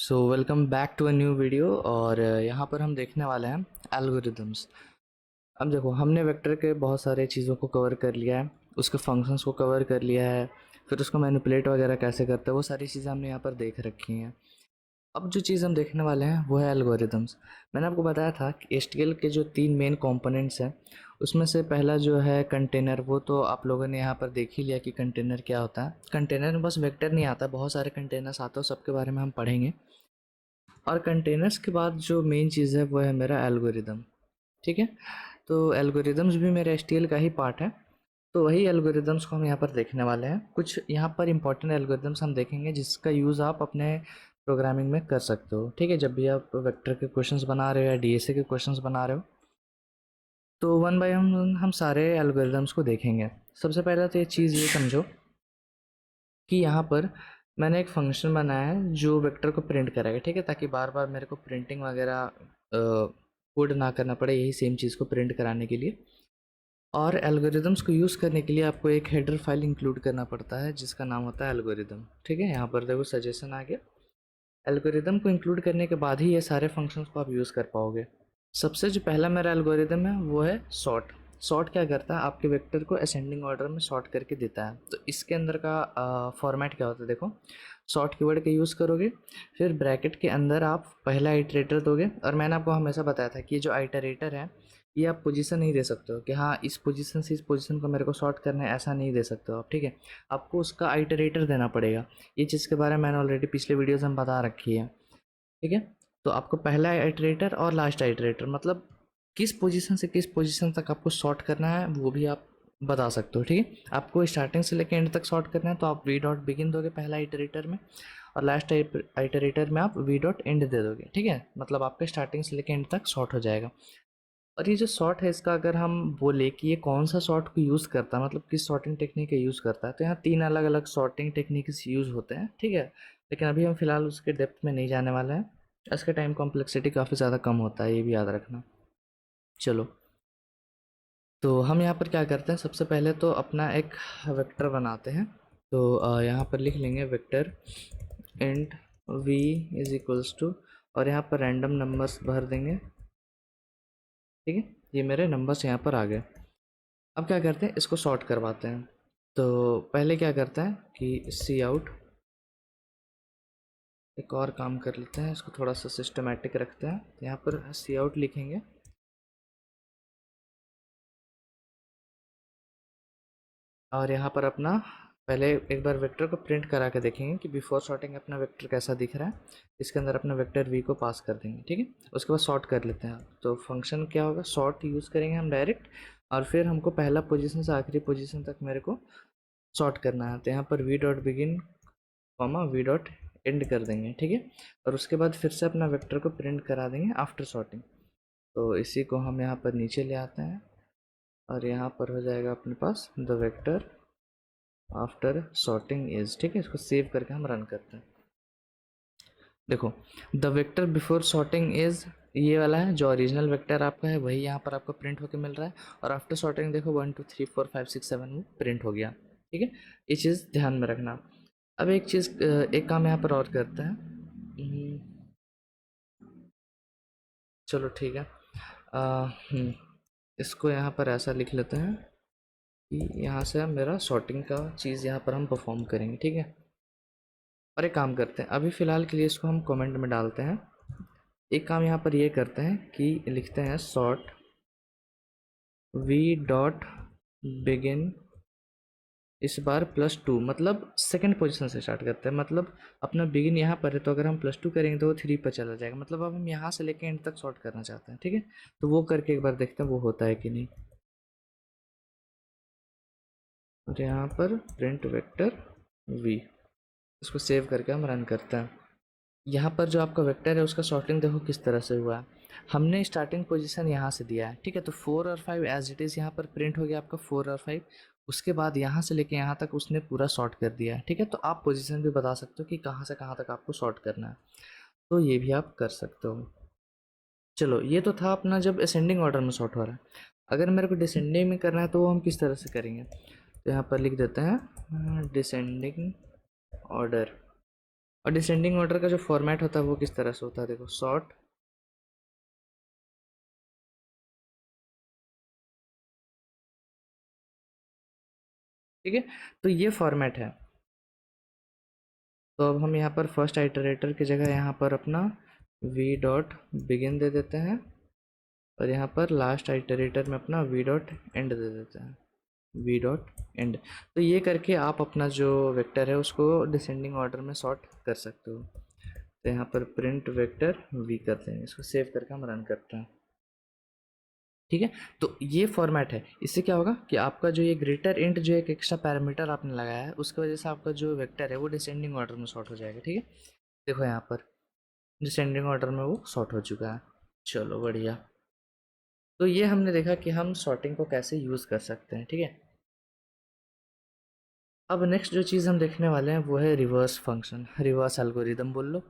So welcome back to a new video और यहाँ पर हम देखने वाले हैं एल्गोरिदम्स। अब देखो, हमने वेक्टर के बहुत सारे चीज़ों को कवर कर लिया है, उसके फंक्शंस को कवर कर लिया है, फिर उसको मैनिपुलेट वगैरह कैसे करते हैं वो सारी चीज़ें हमने यहाँ पर देख रखी हैं। अब जो चीज़ हम देखने वाले हैं वो है एल्गोरिदम्स। मैंने आपको बताया था कि एचटीएल के जो 3 मेन कंपोनेंट्स हैं उसमें से पहला जो है कंटेनर, वो तो आप लोगों ने यहाँ पर देख ही लिया कि कंटेनर क्या होता है। कंटेनर में बस वेक्टर नहीं आता, बहुत सारे कंटेनर्स आते हैं, सबके बारे में हम पढ़ेंगे। और कंटेनर्स के बाद जो मेन चीज़ है वो है मेरा एल्गोरिदम। ठीक है, तो एल्गोरिदम्स भी मेरे एचटीएल का ही पार्ट है। तो वही एल्गोरिदम्स को हम यहाँ पर देखने वाले हैं। कुछ यहाँ पर इंपॉर्टेंट एल्गोरिदम्स हम देखेंगे जिसका यूज़ आप अपने प्रोग्रामिंग में कर सकते हो। ठीक है, जब भी आप वेक्टर के क्वेश्चंस बना रहे हो या डीएसए के क्वेश्चंस बना रहे हो तो वन बाय हम सारे एल्गोरिदम्स को देखेंगे। सबसे पहले तो ये चीज़ ये समझो कि यहाँ पर मैंने एक फंक्शन बनाया है जो वेक्टर को प्रिंट करेगा। ठीक है, ताकि बार बार मेरे को प्रिंटिंग वगैरह कोड ना करना पड़े, यही सेम चीज़ को प्रिंट कराने के लिए। और एल्गोरिदम्स को यूज़ करने के लिए आपको एक हेडर फाइल इंक्लूड करना पड़ता है जिसका नाम होता है एल्गोरिदम। ठीक है, यहाँ पर देखो सजेशन आ गया। एल्गोरिदम को इंक्लूड करने के बाद ही ये सारे फंक्शंस को आप यूज़ कर पाओगे। सबसे जो पहला मेरा एल्गोरिदम है वो है सॉर्ट। सॉर्ट क्या करता है, आपके वेक्टर को असेंडिंग ऑर्डर में सॉर्ट करके देता है। तो इसके अंदर का फॉर्मेट क्या होता है, देखो, सॉर्ट कीवर्ड का यूज़ करोगे, फिर ब्रैकेट के अंदर आप पहला आइटरेटर दोगे। और मैंने आपको हमेशा बताया था कि ये जो आइटरेटर है ये आप पोजीशन नहीं दे सकते हो कि हाँ इस पोजीशन से इस पोजीशन को मेरे को सॉर्ट करना है, ऐसा नहीं दे सकते हो आप। ठीक है, आपको उसका आइटरेटर देना पड़ेगा। ये चीज़ के बारे में मैंने ऑलरेडी पिछले वीडियोज़ में बता रखी है। ठीक है, तो आपको पहला आइटरेटर और लास्ट आइटरेटर, मतलब किस पोजीशन से किस पोजीशन तक आपको सॉर्ट करना है वो भी आप बता सकते हो। ठीक है, आपको स्टार्टिंग से लेकर एंड तक सॉर्ट करना है तो आप वी डॉट बिगिन दोगे पहला आइटरेटर में, और लास्ट आइटरेटर में आप वी डॉट एंड दे दोगे। ठीक है, मतलब आपका स्टार्टिंग से लेकर एंड तक सॉर्ट हो जाएगा। और ये जो सॉर्ट है इसका अगर हम बोले कि ये कौन सा सॉर्ट को यूज़ करता है, मतलब किस सॉर्टिंग टेक्निक का यूज़ करता है, तो यहाँ 3 अलग अलग सॉर्टिंग टेक्निक्स यूज़ होते हैं। ठीक है, लेकिन अभी हम फिलहाल उसके डेप्थ में नहीं जाने वाले हैं। इसका टाइम कॉम्प्लेक्सिटी काफ़ी ज़्यादा कम होता है, ये भी याद रखना। चलो, तो हम यहाँ पर क्या करते हैं, सबसे पहले तो अपना एक वेक्टर बनाते हैं। तो यहाँ पर लिख लेंगे vector int v is equals to, और यहाँ पर रैंडम नंबर्स भर देंगे। ठीक है, ये मेरे नंबर्स यहाँ पर आ गए। अब क्या करते हैं, इसको सॉर्ट करवाते हैं। तो पहले क्या करते हैं कि सी आउट, एक और काम कर लेते हैं, इसको थोड़ा सा सिस्टमेटिक रखते हैं। यहाँ पर सी आउट लिखेंगे और यहाँ पर अपना पहले एक बार वेक्टर को प्रिंट करा के देखेंगे कि बिफोर सॉर्टिंग अपना वेक्टर कैसा दिख रहा है। इसके अंदर अपना वेक्टर वी को पास कर देंगे। ठीक है, उसके बाद सॉर्ट कर लेते हैं। तो फंक्शन क्या होगा, सॉर्ट यूज़ करेंगे हम डायरेक्ट, और फिर हमको पहला पोजीशन से आखिरी पोजीशन तक मेरे को सॉर्ट करना है। तो यहाँ पर V dot begin comma we dot and कर देंगे। ठीक है, और उसके बाद फिर से अपना वेक्टर को प्रिंट करा देंगे आफ्टर सॉर्टिंग। तो इसी को हम यहाँ पर नीचे ले आते हैं और यहाँ पर हो जाएगा अपने पास the vector after sorting is. ठीक है, इसको सेव करके हम रन करते हैं। देखो, the vector before sorting is ये वाला है, जो ओरिजिनल वेक्टर आपका है वही यहाँ पर आपको प्रिंट होकर मिल रहा है। और आफ्टर सॉर्टिंग देखो 1 2 3 4 5 6 7 वो प्रिंट हो गया। ठीक है, ये चीज़ ध्यान में रखना। अब एक चीज़, एक काम यहाँ पर और करते हैं। चलो ठीक है, इसको यहाँ पर ऐसा लिख लेते हैं कि यहाँ से हम मेरा सॉर्टिंग का चीज़ यहाँ पर हम परफॉर्म करेंगे। ठीक है, और एक काम करते हैं, अभी फ़िलहाल के लिए इसको हम कमेंट में डालते हैं। एक काम यहाँ पर ये करते हैं कि लिखते हैं सॉर्ट वी डॉट बिगिन, इस बार +2, मतलब सेकंड पोजीशन से स्टार्ट करते हैं। मतलब अपना बिगिन यहाँ पर है, तो अगर हम +2 करेंगे तो वो 3 पर चला जाएगा। मतलब अब हम यहाँ से लेके एंड तक सॉर्ट करना चाहते हैं। ठीक है, तो वो करके एक बार देखते हैं वो होता है कि नहीं। और यहाँ पर प्रिंट वेक्टर v, इसको सेव करके हम रन करते हैं। यहाँ पर जो आपका वेक्टर है उसका सॉर्टिंग देखो किस तरह से हुआ है। हमने स्टार्टिंग पोजीशन यहाँ से दिया है। ठीक है, तो 4 और 5 एज इट इज़ यहाँ पर प्रिंट हो गया आपका 4 और 5। उसके बाद यहाँ से लेके यहाँ तक उसने पूरा सॉर्ट कर दिया है। ठीक है, तो आप पोजीशन भी बता सकते हो कि कहाँ से कहाँ तक आपको सॉर्ट करना है, तो ये भी आप कर सकते हो। चलो, ये तो था अपना जब असेंडिंग ऑर्डर में सॉर्ट हो रहा है। अगर मेरे को डिसेंडिंग में करना है तो वो हम किस तरह से करेंगे, तो यहाँ पर लिख देते हैं डिसेंडिंग ऑर्डर। और डिसेंडिंग ऑर्डर का जो फॉर्मेट होता है वो किस तरह से होता है, देखो सॉर्ट, ठीक है। तो ये फॉर्मेट है। तो अब हम यहाँ पर फर्स्ट आइटरेटर की जगह यहाँ पर अपना वी डॉट बिगिन दे देते हैं, और यहाँ पर लास्ट आइटरेटर में अपना वी डॉट एंड दे देते हैं, वी डॉट एंड। तो ये करके आप अपना जो वेक्टर है उसको डिसेंडिंग ऑर्डर में सॉर्ट कर सकते हो। तो यहाँ पर प्रिंट वेक्टर वी करते हैं, इसको सेव करके हम रन करते हैं, ठीक है। तो ये फॉर्मेट है। इससे क्या होगा कि आपका जो ये ग्रेटर इंट जो एक एक्स्ट्रा पैरामीटर आपने लगाया है उसकी वजह से आपका जो वेक्टर है वो डिसेंडिंग ऑर्डर में सॉर्ट हो जाएगा, ठीक है। देखो यहाँ पर डिसेंडिंग ऑर्डर में वो सॉर्ट हो चुका है। चलो बढ़िया। तो ये हमने देखा कि हम सॉर्टिंग को कैसे यूज़ कर सकते हैं, ठीक है। अब नेक्स्ट जो चीज़ हम देखने वाले हैं वो है रिवर्स फंक्शन, रिवर्स एल्गोरिदम बोल लो।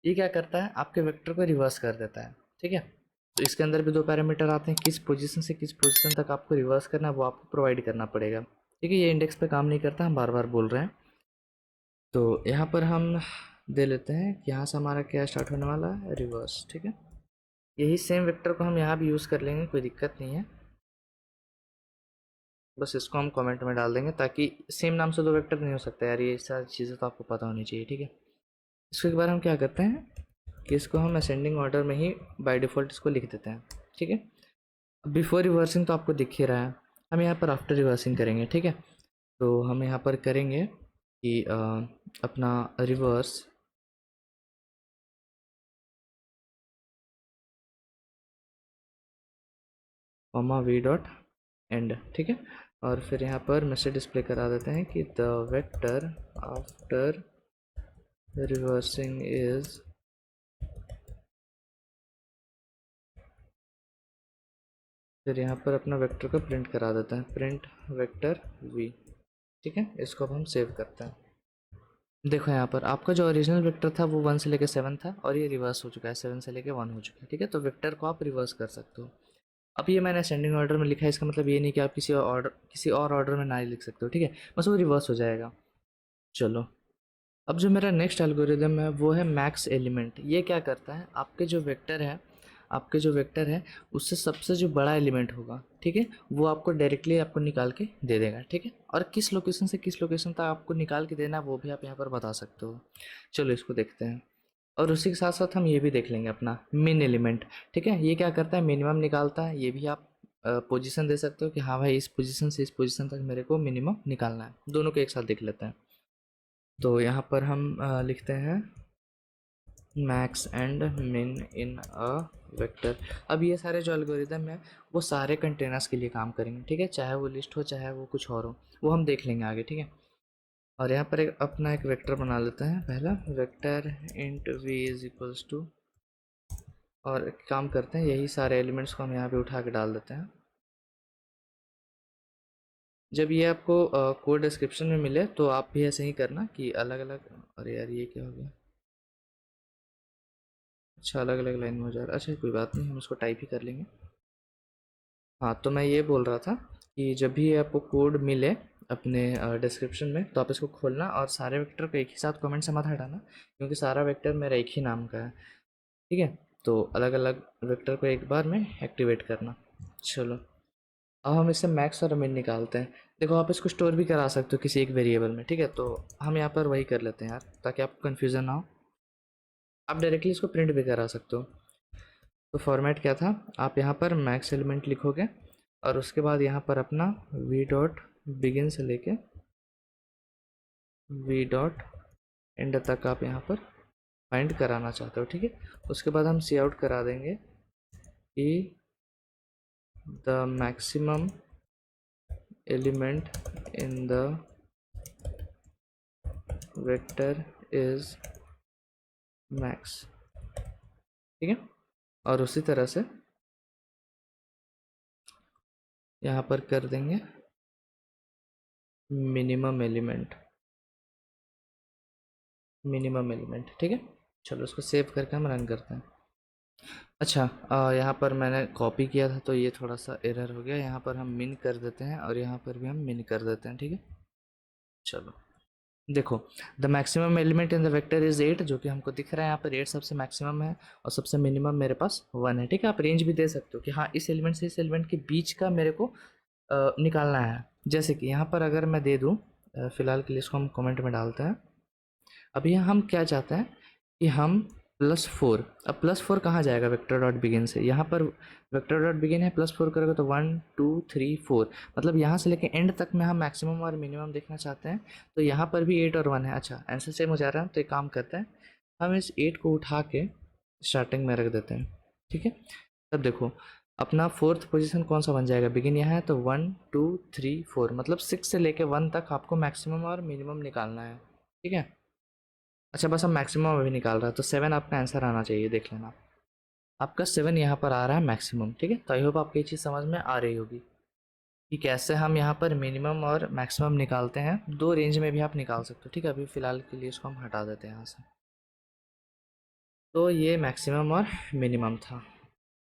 ये क्या करता है, आपके वेक्टर को रिवर्स कर देता है, ठीक है। तो इसके अंदर भी दो पैरामीटर आते हैं, किस पोजीशन से किस पोजीशन तक आपको रिवर्स करना है वो आपको प्रोवाइड करना पड़ेगा, ठीक है। ये इंडेक्स पे काम नहीं करता, हम बार बार बोल रहे हैं। तो यहाँ पर हम दे लेते हैं कि यहाँ से हमारा क्या स्टार्ट होने वाला है, रिवर्स, ठीक है। यही सेम वेक्टर को हम यहाँ भी यूज़ कर लेंगे, कोई दिक्कत नहीं है। बस इसको हम कमेंट में डाल देंगे ताकि सेम नाम से दो वेक्टर नहीं हो सकता यार, ये सारी चीज़ें तो आपको पता होनी चाहिए, ठीक है। इसके बाद हम क्या करते हैं कि इसको हम असेंडिंग ऑर्डर में ही बाय डिफ़ॉल्ट इसको लिख देते हैं, ठीक है। बिफोर रिवर्सिंग तो आपको दिख ही रहा है, हम यहाँ पर आफ्टर रिवर्सिंग करेंगे, ठीक है। तो हम यहाँ पर करेंगे कि अपना reverse comma we dot and, ठीक है। और फिर यहाँ पर मैसेज डिस्प्ले करा देते हैं कि the vector after reversing is, फिर यहाँ पर अपना वेक्टर को प्रिंट करा देते हैं, प्रिंट वेक्टर वी, ठीक है। इसको अब हम सेव करते हैं। देखो यहाँ पर आपका जो ओरिजिनल वेक्टर था वो 1 से लेकर 7 था, और ये रिवर्स हो चुका है, 7 से लेकर 1 हो चुका है, ठीक है। तो वेक्टर को आप रिवर्स कर सकते हो। अब ये मैंने असेंडिंग ऑर्डर में लिखा है, इसका मतलब ये नहीं कि आप किसी और ऑर्डर में ना ही लिख सकते हो, ठीक है। बस वो रिवर्स हो जाएगा। चलो, अब जो मेरा नेक्स्ट एल्गोरिदम है वो है मैक्स एलिमेंट। ये क्या करता है, आपके जो वेक्टर है उससे सबसे जो बड़ा एलिमेंट होगा, ठीक है, वो आपको डायरेक्टली आपको निकाल के दे देगा, ठीक है। और किस लोकेशन से किस लोकेशन तक आपको निकाल के देना है वो भी आप यहाँ पर बता सकते हो। चलो इसको देखते हैं। और उसी के साथ साथ हम ये भी देख लेंगे अपना मिन एलिमेंट, ठीक है। ये क्या करता है, मिनिमम निकालता है। ये भी आप पोजीशन दे सकते हो कि हाँ भाई इस पोजीशन से इस पोजीशन तक मेरे को मिनिमम निकालना है। दोनों को एक साथ देख लेते हैं। तो यहाँ पर हम लिखते हैं मैक्स एंड मिन इन अ वेक्टर। अब ये सारे जो एल्गोरिदम है वो सारे कंटेनर्स के लिए काम करेंगे, ठीक है। चाहे वो लिस्ट हो चाहे वो कुछ और हो, वो हम देख लेंगे आगे, ठीक है। और यहाँ पर अपना एक वेक्टर बना लेते हैं। पहला vector int V is equals to, और एक काम करते हैं यही सारे एलिमेंट्स को हम यहाँ पे उठा के डाल देते हैं। जब ये आपको कोड डिस्क्रिप्शन में मिले तो आप भी ऐसे ही करना कि अलग अलग, अरे यार ये क्या हो गया, अच्छा अलग अलग लाइन में हो जा रहा है, अच्छा कोई बात नहीं, हम इसको टाइप ही कर लेंगे। हाँ, तो मैं ये बोल रहा था कि जब भी आपको कोड मिले अपने डिस्क्रिप्शन में तो आप इसको खोलना, और सारे वेक्टर को एक ही साथ कमेंट से मत हटाना, क्योंकि सारा वेक्टर मेरा एक ही नाम का है, ठीक है। तो अलग अलग वेक्टर को एक बार में एक्टिवेट करना। चलो, अब हम इससे मैक्स और मिन निकालते हैं। देखो आप इसको स्टोर भी करा सकते हो किसी एक वेरिएबल में, ठीक है। तो हम यहाँ पर वही कर लेते हैं यार, ताकि आपको कन्फ्यूज़न ना हो। आप डायरेक्टली इसको प्रिंट भी करा सकते हो। तो फॉर्मेट क्या था, आप यहाँ पर मैक्स एलिमेंट लिखोगे, और उसके बाद यहाँ पर अपना वी डॉट बिगिन से लेके वी डॉट एंड तक आप यहाँ पर फाइंड कराना चाहते हो, ठीक है। उसके बाद हम सी आउट करा देंगे कि the maximum element in the vector is max, ठीक है। और उसी तरह से यहाँ पर कर देंगे मिनिमम एलिमेंट, ठीक है। चलो उसको सेव करके हम रन करते हैं। अच्छा, यहाँ पर मैंने कॉपी किया था तो ये थोड़ा सा एरर हो गया। यहाँ पर हम मिन कर देते हैं और यहाँ पर भी हम मिन कर देते हैं, ठीक है। चलो, देखो, the maximum element in the vector is 8, जो कि हमको दिख रहा है यहाँ पर 8 सबसे मैक्सिमम है और सबसे मिनिमम मेरे पास 1 है। ठीक है, आप रेंज भी दे सकते हो कि हाँ इस एलिमेंट से इस एलिमेंट के बीच का मेरे को निकालना है। जैसे कि यहाँ पर अगर मैं दे दूँ, फिलहाल के लिए इसको हम कमेंट में डालते हैं। अब यहाँ हम क्या चाहते हैं कि हम +4, अब +4 कहाँ जाएगा वेक्टर डॉट बिगिन से, यहाँ पर वेक्टर डॉट बिगिन है, +4 करोगे तो 1 2 3 4, मतलब यहाँ से लेके एंड तक में हम मैक्सिमम और मिनिमम देखना चाहते हैं। तो यहाँ पर भी 8 और 1 है। अच्छा, आंसर सेम हो जा रहा है, तो एक काम करते हैं, हम इस 8 को उठा के स्टार्टिंग में रख देते हैं। ठीक है, तब देखो अपना फोर्थ पोजीशन कौन सा बन जाएगा, बिगिन यहाँ है तो 1 2 3 4, मतलब 6 से लेके 1 तक आपको मैक्सिमम और मिनिमम निकालना है। ठीक है, अच्छा बस हम मैक्सिमम अभी निकाल रहा है, तो 7 आपका आंसर आना चाहिए, देख लेना आपका 7 यहाँ पर आ रहा है मैक्सिमम। ठीक है, तो आई होप आपको ये चीज़ समझ में आ रही होगी कि कैसे हम यहाँ पर मिनिमम और मैक्सिमम निकालते हैं। दो रेंज में भी आप निकाल सकते हो। ठीक है, अभी फ़िलहाल के लिए इसको हम हटा देते हैं यहाँ से। तो ये मैक्सिमम और मिनिमम था।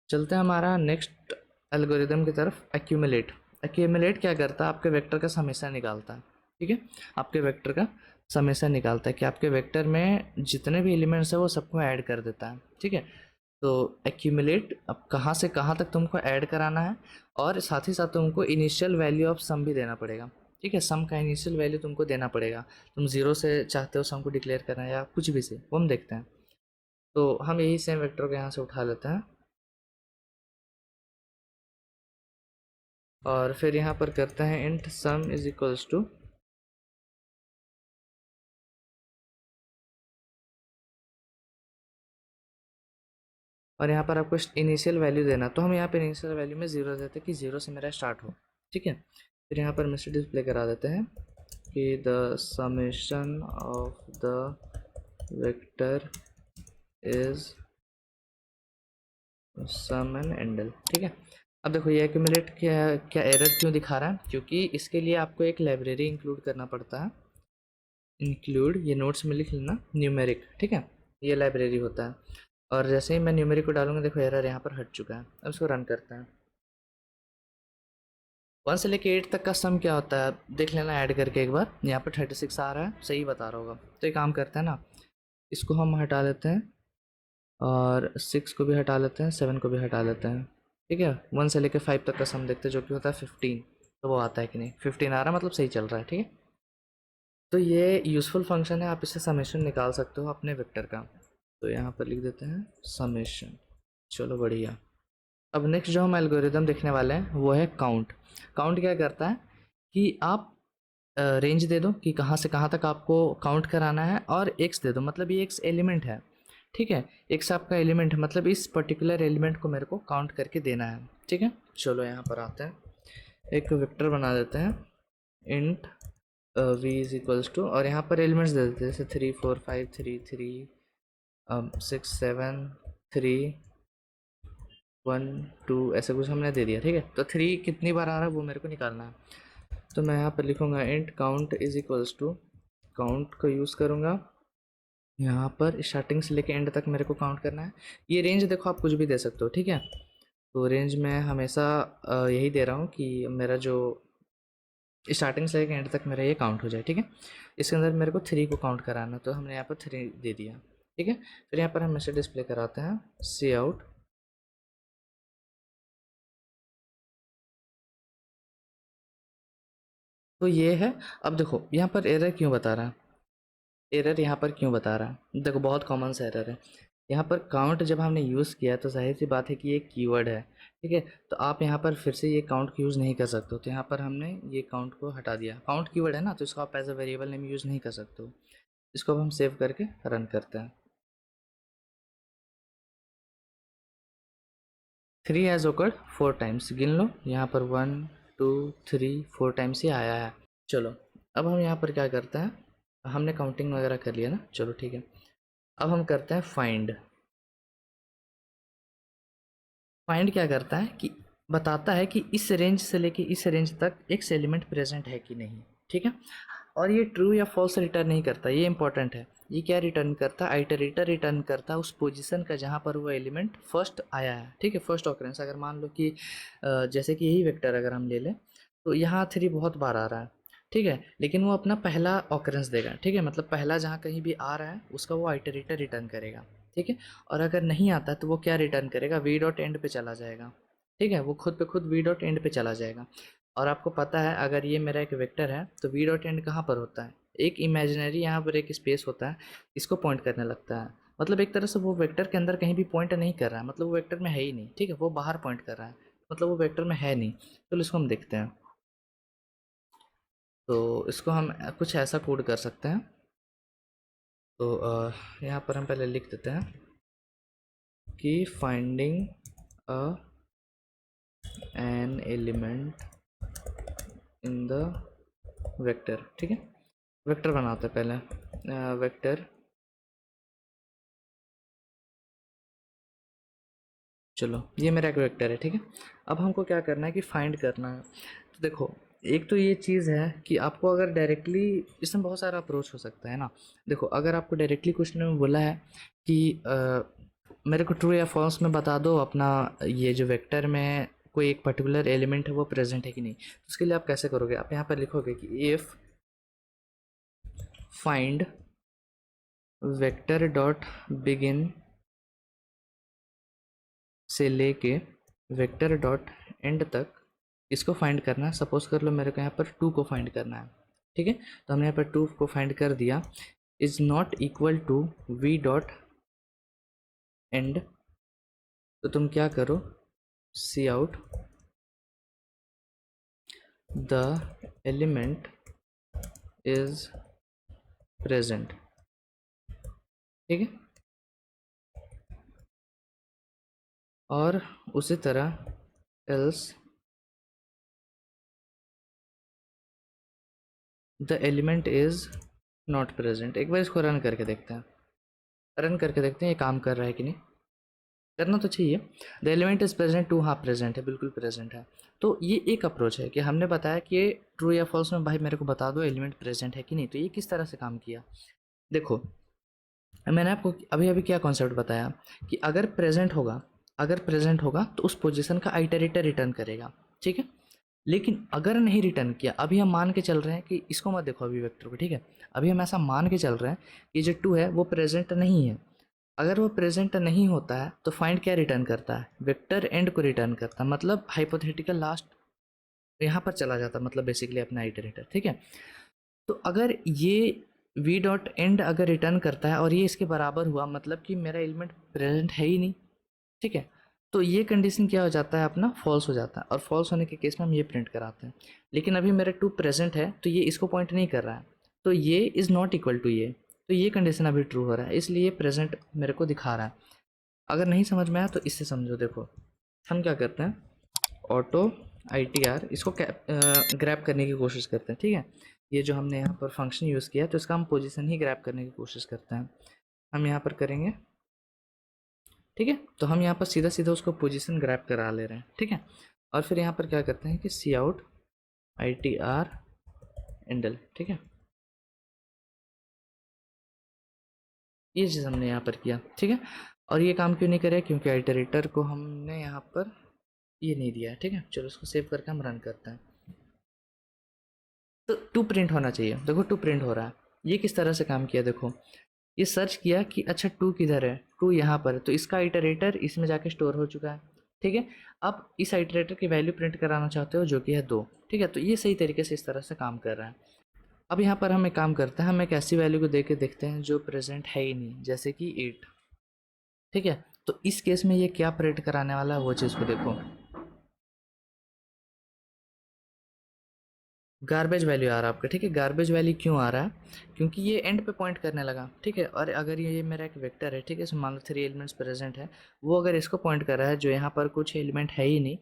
चलते हैं हमारा नेक्स्ट एल्गोरिदम की तरफ, एक्यूमुलेट। एक्यूमुलेट क्या करता है, आपके वेक्टर का समेशन निकालता है। ठीक है, आपके वेक्टर का समेशन निकालता है कि आपके वेक्टर में जितने भी एलिमेंट्स है वो सबको ऐड कर देता है। ठीक है, तो एक्यूमुलेट अब कहाँ से कहाँ तक तुमको ऐड कराना है, और साथ ही साथ तुमको इनिशियल वैल्यू ऑफ सम भी देना पड़ेगा। ठीक है, सम का इनिशियल वैल्यू तुमको देना पड़ेगा। तुम 0 से चाहते हो सम को डिक्लेयर करना है या कुछ भी से, वो हम देखते हैं। तो हम यही सेम वेक्टर को यहाँ से उठा लेते हैं और फिर यहाँ पर करते हैं int sum is equals to, और यहाँ पर आपको इनिशियल वैल्यू देना, तो हम यहाँ पर इनिशियल वैल्यू में 0 देते हैं कि 0 से मेरा स्टार्ट हो। ठीक है, फिर यहाँ पर मिस्टर डिस्प्ले करा देते हैं कि the summation of the vector is sum and endl. ठीक है, अब देखो ये एक्यूमुलेट क्या क्या एरर क्यों दिखा रहा है, क्योंकि इसके लिए आपको एक लाइब्रेरी इंक्लूड करना पड़ता है। इंक्लूड, ये नोट्स में लिख लेना, न्यूमेरिक। ठीक है, ये लाइब्रेरी होता है, और जैसे ही मैं न्यूमेरिक को डालूंगा देखो एरर यहाँ पर हट चुका है। अब इसको रन करते हैं। 1 से लेके 8 तक का सम क्या होता है देख लेना ऐड करके एक बार, यहाँ पर 36 आ रहा है, सही बता रहा होगा। तो एक काम करते हैं ना, इसको हम हटा लेते हैं और 6 को भी हटा लेते हैं, 7 को भी हटा लेते हैं। ठीक है, 1 से लेके 5 तक का सम देखते हैं, जो कि होता है 15। तो वो आता है कि नहीं, 15 आ रहा है, मतलब सही चल रहा है। ठीक है, तो ये यूज़फुल फंक्शन है, आप इससे समेशन निकाल सकते हो अपने वेक्टर का। तो यहाँ पर लिख देते हैं समेशन। चलो बढ़िया। अब नेक्स्ट जो हम एल्गोरिदम देखने वाले हैं वो है काउंट। काउंट क्या करता है कि आप रेंज दे दो कि कहाँ से कहाँ तक आपको काउंट कराना है, और एक्स दे दो, मतलब ये एक्स एलिमेंट है। ठीक है, एक्स आपका एलिमेंट है, मतलब इस पर्टिकुलर एलिमेंट को मेरे को काउंट करके देना है। ठीक है, चलो यहाँ पर आते हैं, एक वेक्टर बना देते हैं, int V is equals to, और यहाँ पर एलिमेंट्स दे देते हैं जैसे 3 4 5 3 3 6 7 3 1 2, ऐसे कुछ हमने दे दिया। ठीक है, तो 3 कितनी बार आ रहा है वो मेरे को निकालना है। तो मैं यहाँ पर लिखूँगा int count is equals to, count को यूज़ करूँगा यहाँ पर, स्टार्टिंग से लेके एंड तक मेरे को काउंट करना है। ये रेंज देखो आप कुछ भी दे सकते हो। ठीक है, तो रेंज मैं हमेशा यही दे रहा हूँ कि मेरा जो स्टार्टिंग से लेके एंड तक मेरा ये काउंट हो जाए। ठीक है, इसके अंदर मेरे को 3 को काउंट कराना, तो हमने यहाँ पर 3 दे दिया। ठीक है, फिर यहाँ पर हम मैसेज डिस्प्ले कराते हैं सी आउट। तो ये है। अब देखो यहाँ पर एरर क्यों बता रहा है, एरर यहाँ पर क्यों बता रहा है, देखो बहुत कॉमन सा एरर है। यहाँ पर काउंट जब हमने यूज़ किया तो जाहिर सी बात है कि ये कीवर्ड है। ठीक है, तो आप यहाँ पर फिर से ये काउंट को यूज़ नहीं कर सकते हो, तो यहाँ पर हमने ये काउंट को हटा दिया। काउंट कीवर्ड है ना, तो इसको आप as a variable name use नहीं कर सकते हो। इसको अब हम सेव करके रन करते हैं। 3 हैज़ ओकर्ड 4 टाइम्स, गिन लो यहाँ पर 1 2 3 4 टाइम्स ही आया है। चलो अब हम यहाँ पर क्या करते हैं, हमने काउंटिंग वगैरह कर लिया ना, चलो ठीक है। अब हम करते हैं फाइंड। फाइंड क्या करता है कि बताता है कि इस रेंज से लेके इस रेंज तक एक्स एलिमेंट प्रेजेंट है कि नहीं। ठीक है, और ये ट्रू या फॉल्स रिटर्न नहीं करता, ये इंपॉर्टेंट है। ये क्या रिटर्न करता है, आइटरेटर रिटर्न करता है उस पोजीशन का जहाँ पर वो एलिमेंट फर्स्ट आया है। ठीक है, फर्स्ट ऑकरेंस। अगर मान लो कि जैसे कि यही वेक्टर अगर हम ले लें, तो यहाँ 3 बहुत बार आ रहा है, ठीक है, लेकिन वो अपना पहला ऑकरेंस देगा, ठीक है, मतलब पहला जहाँ कहीं भी आ रहा है उसका वो आइटरेटर रिटर्न करेगा, ठीक है। और अगर नहीं आता तो वो क्या रिटर्न करेगा, वी डॉट एंड पे चला जाएगा, ठीक है, वो खुद पे खुद वी डॉट एंड पे चला जाएगा। और आपको पता है अगर ये मेरा एक वेक्टर है तो वी डॉट एंड कहाँ पर होता है, एक इमेजिनरी यहाँ पर एक स्पेस होता है, इसको पॉइंट करने लगता है। मतलब एक तरह से वो वेक्टर के अंदर कहीं भी पॉइंट नहीं कर रहा है, मतलब वो वेक्टर में है ही नहीं, ठीक है, वो बाहर पॉइंट कर रहा है, मतलब वो वेक्टर में है नहीं। तो इसको हम देखते हैं। तो इसको हम कुछ ऐसा कोड कर सकते हैं। तो यहाँ पर हम पहले लिख देते हैं कि finding a an element in the vector, ठीक है, वेक्टर बनाते हैं पहले, वेक्टर, चलो ये मेरा एक वेक्टर है, ठीक है। अब हमको क्या करना है कि फाइंड करना है। तो देखो, एक तो ये चीज़ है कि आपको अगर डायरेक्टली, इसमें बहुत सारा अप्रोच हो सकता है ना। देखो अगर आपको डायरेक्टली क्वेश्चन में बोला है कि मेरे को ट्रू या फॉल्स में बता दो अपना ये जो वेक्टर में कोई एक पर्टिकुलर एलिमेंट है वो प्रेजेंट है कि नहीं, तो उसके लिए आप कैसे करोगे, आप यहाँ पर लिखोगे कि if find vector dot begin से लेके वेक्टर डॉट एंड तक इसको फाइंड करना है। सपोज कर लो मेरे को यहाँ पर 2 को फाइंड करना है, ठीक है, तो हमने यहाँ पर 2 को फाइंड कर दिया, is not equal to v dot end. तो तुम क्या करो, C out the element is present, ठीक है। और उसी तरह else the element is not present. एक बार इसको रन करके देखते हैं, रन करके देखते हैं ये काम कर रहा है कि नहीं, करना तो चाहिए। The element is present to, हाँ प्रेजेंट है, बिल्कुल प्रेजेंट है। तो ये एक अप्रोच है कि हमने बताया कि ये ट्रू या फॉल्स में भाई मेरे को बता दो एलिमेंट प्रेजेंट है कि नहीं। तो ये किस तरह से काम किया, देखो मैंने आपको अभी अभी क्या कॉन्सेप्ट बताया कि अगर प्रेजेंट होगा, अगर प्रेजेंट होगा तो उस पोजीशन का आइटरेटर रिटर्न करेगा, ठीक है। लेकिन अगर नहीं रिटर्न किया, अभी हम मान के चल रहे हैं कि इसको मत देखो अभी वेक्टर को, ठीक है, अभी हम ऐसा मान के चल रहे हैं कि जो 2 है वो प्रेजेंट नहीं है। अगर वो प्रेजेंट नहीं होता है तो फाइंड क्या रिटर्न करता है, वेक्टर एंड को रिटर्न करता है, मतलब हाइपोथेटिकल लास्ट यहाँ पर चला जाता है, मतलब बेसिकली अपना आइटरेटर, ठीक है। तो अगर ये वी डॉट एंड अगर रिटर्न करता है और ये इसके बराबर हुआ, मतलब कि मेरा एलिमेंट प्रेजेंट है ही नहीं, ठीक है, तो ये कंडीशन क्या हो जाता है, अपना फॉल्स हो जाता है। और फॉल्स होने के केस में हम ये प्रिंट कराते हैं। लेकिन अभी मेरा 2 प्रेजेंट है तो ये इसको पॉइंट नहीं कर रहा है, तो ये इज़ नॉट इक्वल टू ये, तो ये कंडीशन अभी ट्रू हो रहा है, इसलिए प्रेजेंट मेरे को दिखा रहा है। अगर नहीं समझ में आया तो इससे समझो। देखो हम क्या करते हैं, ऑटो आई टी आर इसको ग्रैब करने की कोशिश करते हैं, ठीक है। ये जो हमने यहाँ पर फंक्शन यूज़ किया तो इसका हम पोजीशन ही ग्रैब करने की कोशिश करते हैं। हम यहाँ पर करेंगे, ठीक है, तो हम यहाँ पर सीधा सीधा उसको पोजीशन ग्रैब करा ले रहे हैं, ठीक है। और फिर यहाँ पर क्या करते हैं कि C out I T R endl, ठीक है, ये चीज़ हमने यहाँ पर किया, ठीक है। और ये काम क्यों नहीं करे, क्योंकि आइटरेटर को हमने यहाँ पर ये नहीं दिया है, ठीक है। चलो इसको सेव करके हम रन करते हैं। तो 2 प्रिंट होना चाहिए, देखो 2 प्रिंट हो रहा है। ये किस तरह से काम किया, देखो ये सर्च किया कि अच्छा 2 किधर है, 2 यहाँ पर है, तो इसका आइटरेटर इसमें जाके स्टोर हो चुका है, ठीक है। अब इस आइटरेटर की वैल्यू प्रिंट कराना चाहते हो जो कि है 2, ठीक है, तो ये सही तरीके से इस तरह से काम कर रहा है। अब यहाँ पर हम एक काम करते हैं, हम एक ऐसी वैल्यू को दे के देखते हैं जो प्रेजेंट है ही नहीं, जैसे कि 8, ठीक है। तो इस केस में ये क्या प्रिंट कराने वाला है वो चीज़ को देखो, गार्बेज वैल्यू आ रहा है आपका, ठीक है। गार्बेज वैल्यू क्यों आ रहा है, क्योंकि ये एंड पे पॉइंट करने लगा, ठीक है। और अगर ये मेरा एक वेक्टर है, ठीक है, इसमें मान लो 3 एलिमेंट्स प्रेजेंट है, वो अगर इसको पॉइंट कर रहा है जो यहाँ पर कुछ एलिमेंट है ही नहीं,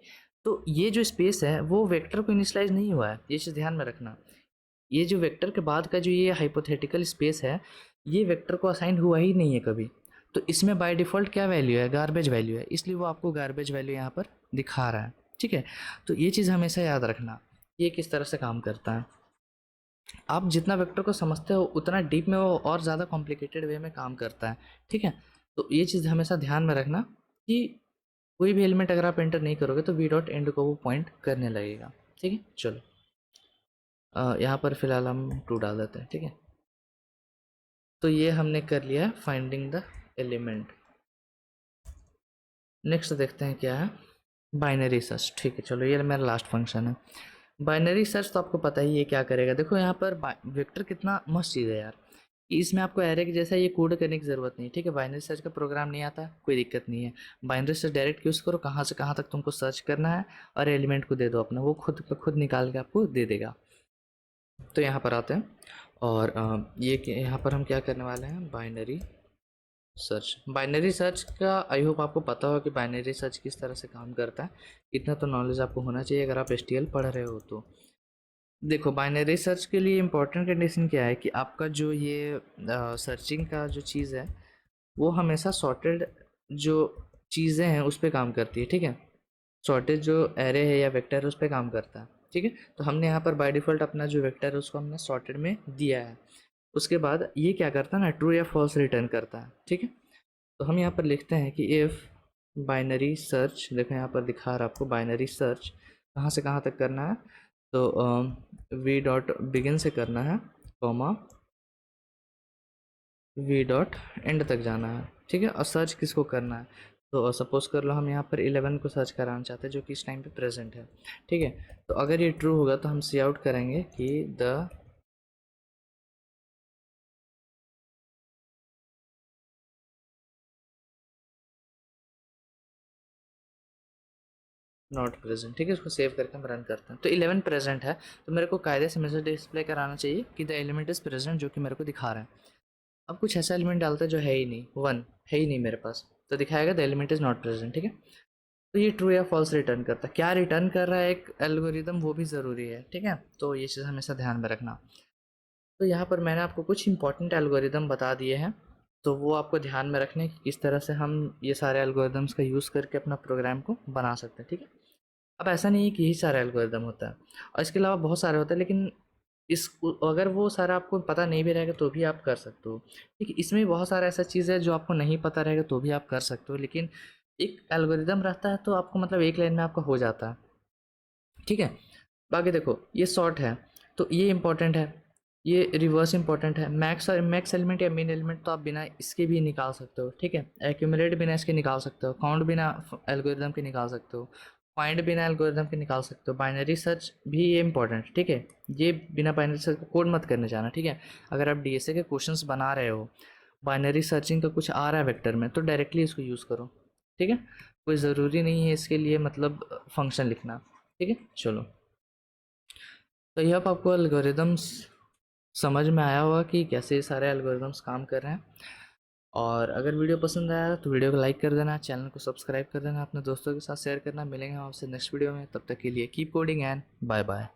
तो ये जो स्पेस है वो वेक्टर को इनिशलाइज नहीं हुआ है, ये चीज़ ध्यान में रखना। ये जो वेक्टर के बाद का जो ये हाइपोथेटिकल स्पेस है, ये वेक्टर को असाइन हुआ ही नहीं है कभी। तो इसमें बाय डिफ़ॉल्ट क्या वैल्यू है, गार्बेज वैल्यू है, इसलिए वो आपको गार्बेज वैल्यू यहाँ पर दिखा रहा है, ठीक है। तो ये चीज़ हमेशा याद रखना, ये किस तरह से काम करता है। आप जितना वेक्टर को समझते हो उतना डीप में वो और ज़्यादा कॉम्प्लिकेटेड वे में काम करता है, ठीक है। तो ये चीज़ हमेशा ध्यान में रखना कि कोई भी एलिमेंट अगर आप एंटर नहीं करोगे तो वी डॉट एंड को वो पॉइंट करने लगेगा, ठीक है। चलो यहाँ पर फ़िलहाल हम 2 डाल देते हैं, ठीक है। तो ये हमने कर लिया है फाइंडिंग द एलिमेंट। नेक्स्ट देखते हैं क्या है, बाइनरी सर्च। ठीक है, चलो ये मेरा लास्ट फंक्शन है। बाइनरी सर्च तो आपको पता ही है क्या करेगा। देखो यहाँ पर वेक्टर कितना मस्त चीज़ है यार, कि इसमें आपको एरे के जैसा ये कोड करने की ज़रूरत नहीं, ठीक है। बाइनरी सर्च का प्रोग्राम नहीं आता, कोई दिक्कत नहीं है। बाइनरी सर्च डायरेक्ट यूज़ करो, कहाँ से कहाँ तक तुमको सर्च करना है, और एलिमेंट को दे दो अपना, वो खुद निकाल के आपको दे देगा। तो यहाँ पर आते हैं, और यहाँ पर हम क्या करने वाले हैं, बाइनरी सर्च। बाइनरी सर्च का आई होप आपको पता हो कि बाइनरी सर्च किस तरह से काम करता है। इतना तो नॉलेज आपको होना चाहिए अगर आप एसटीएल पढ़ रहे हो तो। देखो, बाइनरी सर्च के लिए इम्पोर्टेंट कंडीशन क्या है कि आपका जो ये सर्चिंग का जो चीज़ है वो हमेशा सॉर्टेड जो चीज़ें हैं उस पर काम करती है, ठीक है। सॉर्टेज जो एरे है या वेक्टर है उस पर काम करता है, ठीक है। तो हमने यहाँ पर बाय डिफ़ॉल्ट अपना जो वेक्टर है उसको हमने सॉर्टेड में दिया है। उसके बाद ये क्या करता है ना, ट्रू या फॉल्स रिटर्न करता है, ठीक है। तो हम यहाँ पर लिखते हैं कि इफ़ बाइनरी सर्च, देखो यहाँ पर दिखा रहा है आपको बाइनरी सर्च कहाँ से कहाँ तक करना है। तो वी डॉट बिगिन से करना है, कॉमा वी डॉट एंड तक जाना है, ठीक है। और सर्च किसको करना है, तो सपोज कर लो हम यहाँ पर 11 को सर्च कराना चाहते हैं जो कि इस टाइम पे प्रेजेंट है, ठीक है। तो अगर ये ट्रू होगा तो हम सी आउट करेंगे कि द नॉट प्रेजेंट, ठीक है। इसको सेव करके हम रन करते हैं। तो 11 प्रेजेंट है, तो मेरे को कायदे से मैसेज डिस्प्ले कराना चाहिए कि द एलिमेंट इज़ प्रेजेंट, जो कि मेरे को दिखा रहा है। अब कुछ ऐसा एलिमेंट डालता है जो है ही नहीं, 1 है ही नहीं मेरे पास, तो दिखाएगा the element is not present, ठीक है। तो ये ट्रू या फॉल्स रिटर्न करता है। क्या रिटर्न कर रहा है एक एल्गोरिदम, वो भी ज़रूरी है, ठीक है। तो ये चीज़ हमेशा ध्यान में रखना। तो यहाँ पर मैंने आपको कुछ इंपॉर्टेंट एल्गोरिदम बता दिए हैं, तो वो आपको ध्यान में रखने कि किस तरह से हम ये सारे एल्गोरिदम्स का यूज़ करके अपना प्रोग्राम को बना सकते हैं, ठीक है। अब ऐसा नहीं है कि यही सारा एल्गोरिदम होता है, और इसके अलावा बहुत सारे होते हैं, लेकिन इस अगर वो सारा आपको पता नहीं भी रहेगा तो भी आप कर सकते हो, ठीक है। इसमें बहुत सारा ऐसा चीज़ है जो आपको नहीं पता रहेगा तो भी आप कर सकते हो, लेकिन एक एल्गोरिदम रहता है तो आपको मतलब एक लाइन में आपका हो जाता है, ठीक है। बाकी देखो, ये शॉर्ट है तो ये इंपॉर्टेंट है, ये रिवर्स इंपॉर्टेंट है। मैक्स और मैक्स एलिमेंट या मिन एलिमेंट तो आप बिना इसके भी निकाल सकते हो, ठीक है। एक्यूमुलेट बिना इसके निकाल सकते हो, काउंट बिना एल्गोरिदम के निकाल सकते हो, फाइंड बिना एल्गोरिदम के निकाल सकते हो, बाइनरी सर्च भी ये इंपॉर्टेंट, ठीक है। ये बिना बाइनरी सर्च को कोड मत करने जाना, ठीक है। अगर आप डीएसए के क्वेश्चंस बना रहे हो, बाइनरी सर्चिंग का कुछ आ रहा है वेक्टर में, तो डायरेक्टली इसको यूज़ करो, ठीक है। कोई ज़रूरी नहीं है इसके लिए मतलब फंक्शन लिखना, ठीक है। चलो, तो यह अब आपको एल्गोरिदम्स समझ में आया होगा कि कैसे ये सारे एल्गोरिदम्स काम कर रहे हैं। और अगर वीडियो पसंद आया तो वीडियो को लाइक कर देना, चैनल को सब्सक्राइब कर देना, अपने दोस्तों के साथ शेयर करना। मिलेंगे हम आपसे नेक्स्ट वीडियो में, तब तक के लिए keep coding and bye bye.